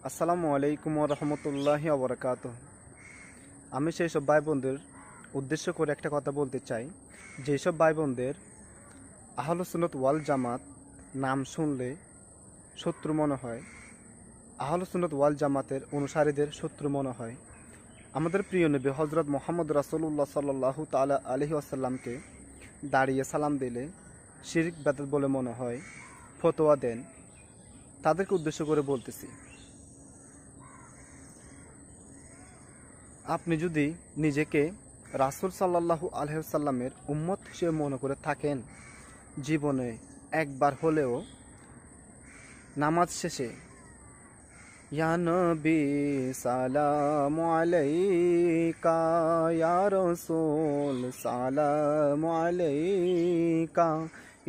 আসসালামু আলাইকুম ওয়া রাহমাতুল্লাহি ওয়া বারাকাতুহু। আমি সেই সব ভাই বোনদের উদ্দেশ্য করে একটা কথা বলতে চাই, যেসব ভাই বোনদের আহলুস সুন্নাত ওয়াল জামাত নাম শুনলে শত্রু মনে হয়, আহলুস সুন্নাত ওয়াল জামাতের অনুসারীদের শত্রু মনে হয়। আমাদের প্রিয় নবী হযরত মুহাম্মদ রাসূলুল্লাহ সাল্লাল্লাহু তাআলা আলাইহি ওয়াসাল্লামকে দাঁড়িয়ে সালাম দিলে শিরক বিদআত বলে মনে হয়, ফতোয়া দেন। তাদেরকে উদ্দেশ্য করে বলতেছি, আপনি যদি নিজেকে রাসূল সাল্লাল্লাহু আলাইহি ওয়াসাল্লামের উম্মত হিসেবে মনে করে থাকেন, জীবনে একবার হলেও নামাজ শেষে ইয়া নবী সালামু আলাইকা, ইয়া রাসূল সালামু আলাইকা,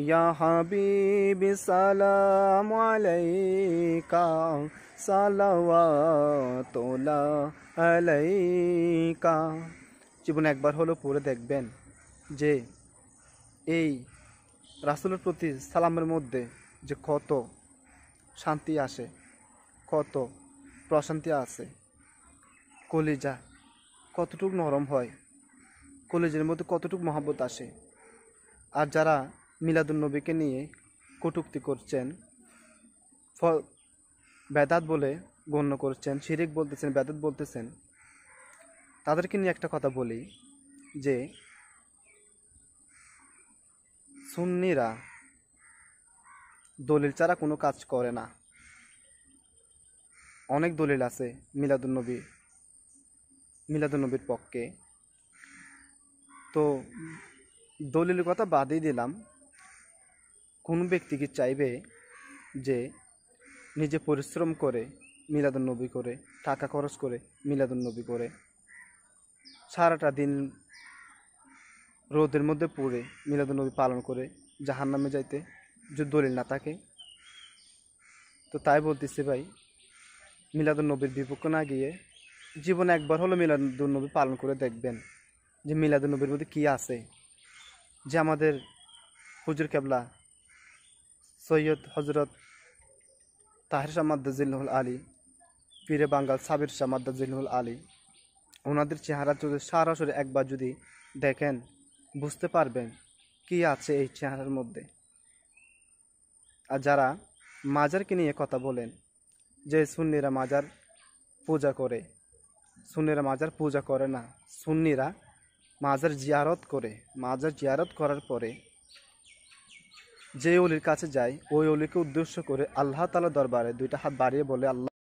ইয়া হাবিবি সালামু আলাইকা, সালাওয়াতুল্লাহ আলাইকা, জীবনে একবার হলেও পড়ে দেখবেন যে এই রাসূলের প্রতি সালামের মধ্যে যে কত শান্তি আসে, কত প্রশান্তি আছে, কলিজা কতটুক নরম হয়, কলিজার মধ্যে কতটুক মহব্বত আসে। আর যারা মিলাদুন নবীকে নিয়ে কটূক্তি করছেন, বেদাত বলে গণ্য করছেন, শিরিক বলতেছেন, বেদাত বলতেছেন, তাদেরকে নিয়ে একটা কথা বলি যে সুন্নিরা দলিল ছাড়া কোনো কাজ করে না। অনেক দলিল আছে মিলাদুন নবীর পক্ষে। তো দলিলের কথা বাদই দিলাম, কোন ব্যক্তি কি চাইবে যে নিজে পরিশ্রম করে মিলাদুন নবী করে, টাকা খরচ করে মিলাদুন নবী করে, সারাটা দিন রোদের মধ্যে পড়ে মিলাদুন নবী পালন করে জাহান্নামে যাইতে, যদি দলিল না থাকে? তো তাই বলতেছি ভাই, মিলাদুন নবীর বিপক্ষে না গিয়ে জীবনে একবার হলো মিলাদুন নবী পালন করে দেখবেন যে মিলাদুন নবীর মধ্যে কী আছে। যে আমাদের হুজুর কেবলা সৈয়দ হজরত তাহের শাহ মাদ্দাজিল্লুল আলী, পীরে বাঙ্গাল সাবির শাহ মাদ্দাজিল্লুল আলী, ওনাদের চেহারা যদি সরাসরি একবার যদি দেখেন, বুঝতে পারবেন কি আছে এই চেহারার মধ্যে। আর যারা মাজারকে নিয়ে কথা বলেন যে সুন্নিরা মাজার পূজা করে, সুন্নিরা মাজার পূজা করে না, সুন্নিরা মাজার জিয়ারত করে। মাজার জিয়ারত করার পরে যে অলির কাছে যায়, ওই অলিকে উদ্দেশ্য করে আল্লাহ তাআলার দরবারে দুইটা হাত বাড়িয়ে বলে, আল্লাহ